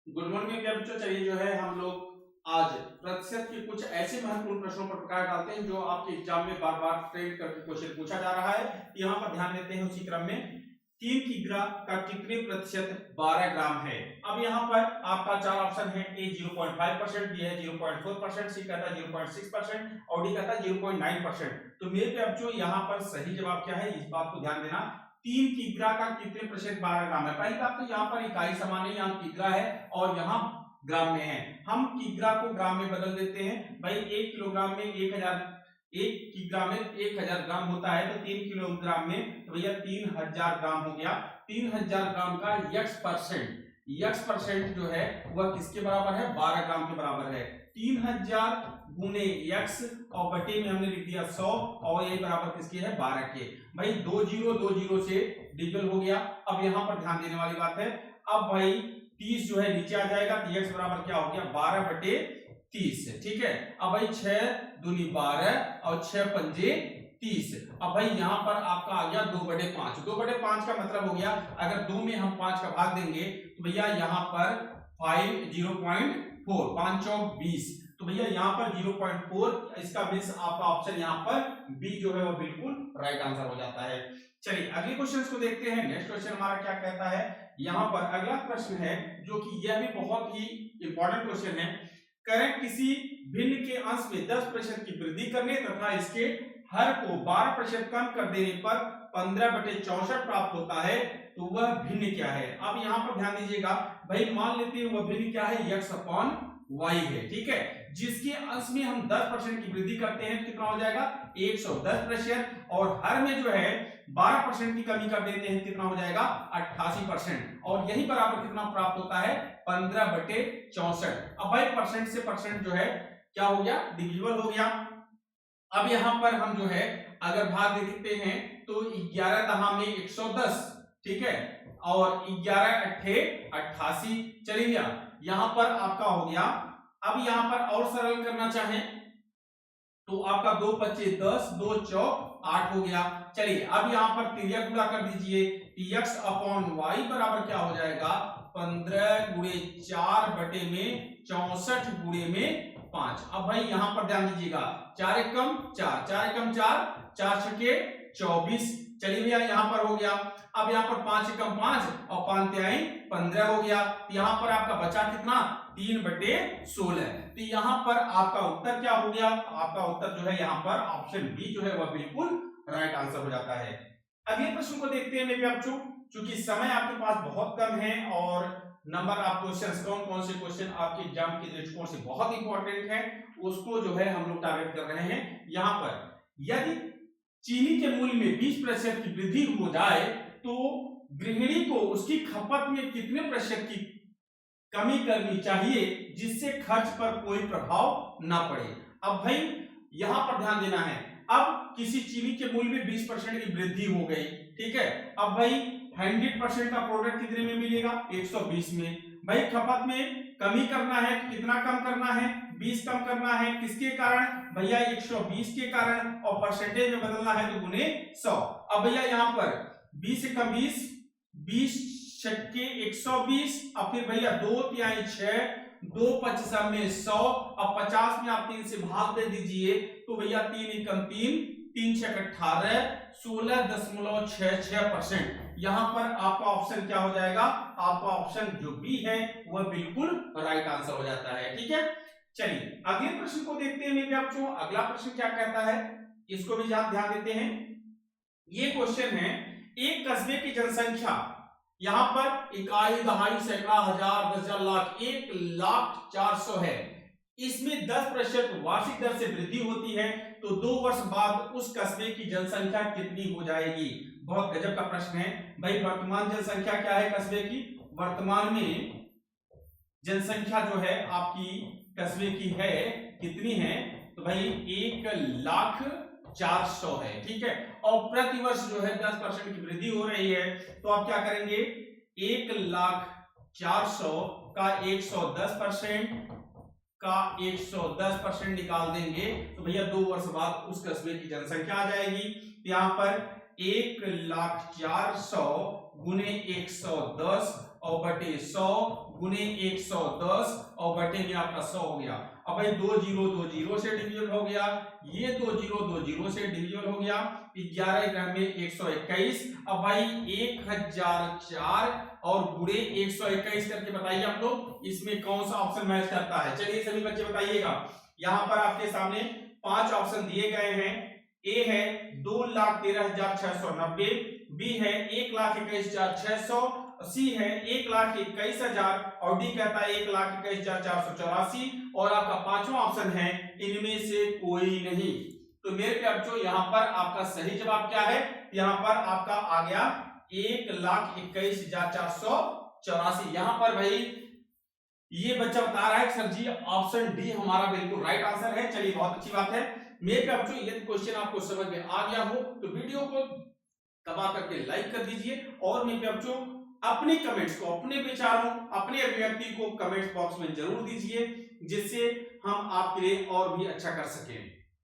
Good morning मेरे बच्चों। चलिए जो है हम लोग आज प्रतिशत के कुछ ऐसे महत्वपूर्ण प्रश्नों पर प्रकाश डालते हैं जो आपके एग्जाम में बार बार ट्रेंड करके क्वेश्चन पूछा जा रहा है। यहाँ पर ध्यान देते हैं उसी क्रम में 3 किग्रा का कितने प्रतिशत 12 ग्राम है। अब यहाँ पर आपका चार ऑप्शन है। ए 0.5%, बी है 0.4%, सी कहता है 0.6% और डी कहता है 0.9%। तो मेरे बच्चों यहाँ पर सही जवाब क्या है, इस बात को ध्यान देना। 3 किग्रा का कितने प्रतिशत 12 ग्राम है। पहली बात तो यहाँ पर इकाई समान है, यहाँ किग्रा है और यहाँ ग्राम में है। हम किग्रा को ग्राम में बदल देते हैं। भाई 1 किलोग्राम में 1000, 1 किग्रा में 1000 ग्राम होता है, तो 3 किलोग्राम में तो भैया 3000 ग्राम हो गया। 3000 ग्राम का यक्स परसेंट जो है वह किसके बराबर है, 12 ग्राम के बराबर है। 3000 गुने यक्स और बटे में हमने लिख दिया 100 और ये बराबर किसके है, 12 के। भाई 2 0 से डिविजन हो गया। अब यहाँ पर ध्यान देने वाली बात है, अब भाई 30 जो है नीचे आ जाएगा तो यक्स बराबर क्या हो गया, 12 बटे 30। ठीक है। अब भाई 6 दूनी 12 और 6 पंजे 30। अब भाई यहाँ पर आपका आ गया 2 बटे 5। 2 बटे 5 का मतलब हो गया, अगर 2 में हम 5 का भाग देंगे तो भैया यहाँ पर 0.4 5 चौक 20। तो भैया यहाँ पर 0.4, इसका मींस आपका ऑप्शन यहाँ पर बी जो है वो बिल्कुल राइट आंसर हो जाता है। चलिए अगले क्वेश्चन को देखते हैं। नेक्स्ट क्वेश्चन हमारा क्या कहता है। यहाँ पर अगला प्रश्न है जो कि यह भी बहुत ही इंपॉर्टेंट क्वेश्चन है। करें किसी भिन्न के अंश में 10% की वृद्धि करने तथा इसके हर को 12% कम कर देने पर 15 बटे 64 प्राप्त होता है, तो वह भिन्न क्या है। अब यहाँ पर ध्यान दीजिएगा, भाई मान लेते हैं वह भिन्न क्या है, x अपॉन y है। ठीक है। जिसके अंश में हम 10% की वृद्धि करते हैं कितना हो जाएगा, 110%, और हर में जो है 12% की कमी कर देते हैं कितना हो जाएगा, 88%, और यही बराबर कितना प्राप्त होता है, 15 बटे 64। अब भाई परसेंट से परसेंट जो है क्या हो गया, डिविजिबल हो गया। अब यहाँ पर हम जो है अगर भाग देते हैं तो 11 दहा में 110, ठीक है, और 11 अट्ठे 88 चली गया। यहाँ पर आपका हो गया। अब यहाँ पर और सरल करना चाहें तो आपका 2 पच्चे 10, 2 चौक 8 हो गया। चलिए अब यहाँ पर तिर्यक गुणा कर दीजिए, x अपॉन वाई बराबर क्या हो जाएगा, 15 गुणे 4 बटे में 64 गुणे में 5। अब भाई यहाँ पर ध्यान दीजिएगा, 4 एकम 4, 4 एकम 4, 4 छके 24। चलिए भैया यहाँ पर हो गया। अब यहाँ पर 5 एकम 5 और 5 तिहाई 15 हो गया। यहाँ पर आपका बचा कितना, 3 बटे 16। तो यहाँ पर आपका उत्तर क्या हो गया, आपका उत्तर जो है यहाँ पर ऑप्शन बी जो है वह बिल्कुल राइट आंसर हो जाता है। अगले प्रश्न को देखते हैं मेरे बच्चों। चूंकि समय आपके पास बहुत कम है और नंबर ऑफ क्वेश्चंस, कौन कौन से क्वेश्चन आपके एग्जाम के दृष्टिकोण से बहुत इंपॉर्टेंट है उसको जो है हम लोग टारगेट कर रहे हैं। यहाँ पर यदि चीनी के मूल्य में 20% की वृद्धि हो जाए तो गृहिणी को उसकी खपत में कितने प्रतिशत की कमी करनी चाहिए जिससे खर्च पर कोई प्रभाव ना पड़े। अब भाई यहां पर ध्यान देना है, अब किसी चीनी के मूल्य में 20% की वृद्धि हो गई, ठीक है। अब भाई 100% का प्रोडक्ट कितने में मिलेगा, 120 में। भाई खपत में कमी करना है, कितना कम करना है, 20 कम करना है, किसके कारण भैया, 120 के कारण, और परसेंटेज में बदलना है तो गुने 100। अब भैया यहाँ पर 20 से कम 20, 20 छक्के 120, और फिर भैया 2 तिहाई 6, 2 पच्चीस में 100, और 50 में आप 3 से भाग दे दीजिए तो भैया 3 एकम 3, 3 छक 18, 16.66%। यहाँ पर आपका ऑप्शन क्या हो जाएगा, आपका ऑप्शन जो बी है वह बिल्कुल राइट आंसर हो जाता है। ठीक है। चलिए अगले प्रश्न को देखते हैं मेरे बच्चों। अगला प्रश्न क्या कहता है, इसको भी ध्यान देते हैं। ये क्वेश्चन है, एक कस्बे की जनसंख्या, यहां पर इकाई दहाई सैकड़ा हजार 10,000 लाख 1,04,00,000 है। इसमें 10% वार्षिक दर से वृद्धि होती है तो 2 वर्ष बाद उस कस्बे की जनसंख्या कितनी हो जाएगी। बहुत गजब का प्रश्न है भाई। वर्तमान जनसंख्या क्या है कस्बे की, वर्तमान में जनसंख्या जो है आपकी कस्बे की है कितनी है, तो भाई 1,04,00,000 है। ठीक है। और प्रतिवर्ष जो है 10% की वृद्धि हो रही है, तो आप क्या करेंगे, 1,04,00,000 का 110% का 110% निकाल देंगे तो भैया 2 वर्ष बाद उस कस्बे की जनसंख्या आ जाएगी। यहाँ पर 1,04,00,000 गुने 110 और बटे 100 गुने 110 और बटे में आपका 100 हो गया। अब भाई 2 0 से डिविजल हो गया, ये 2 0 से डिविजल हो गया, 11 ग्राम में 121। अब भाई 1004 और गुणे 121 करके बताइए आप लोग इसमें कौन सा ऑप्शन मैच करता है। चलिए सभी बच्चे बताइएगा। यहाँ पर आपके सामने 5 ऑप्शन दिए गए हैं। ए है 2,13,690, बी है 1,21,600, सी है 1,21,000 और डी कहता है 1,21,484 और आपका पांचवा ऑप्शन है इनमें से कोई नहीं। तो मेरे बच्चों यहाँ पर आपका सही जवाब क्या है? यहाँ पर आपका आ गया 1,21,484। यहाँ पर भाई ये बच्चा बता रहा है सर जी ऑप्शन डी हमारा बिल्कुल राइट आंसर है। चलिए बहुत अच्छी बात है। मेरे बच्चों यदि क्वेश्चन आपको समझ में आ गया हो तो वीडियो को दबा करके लाइक कर दीजिए और मेरे बच्चों अपने कमेंट्स को, अपने विचारों, अपने अभिव्यक्ति को कमेंट बॉक्स में जरूर दीजिए जिससे हम आपके लिए और भी अच्छा कर सकें।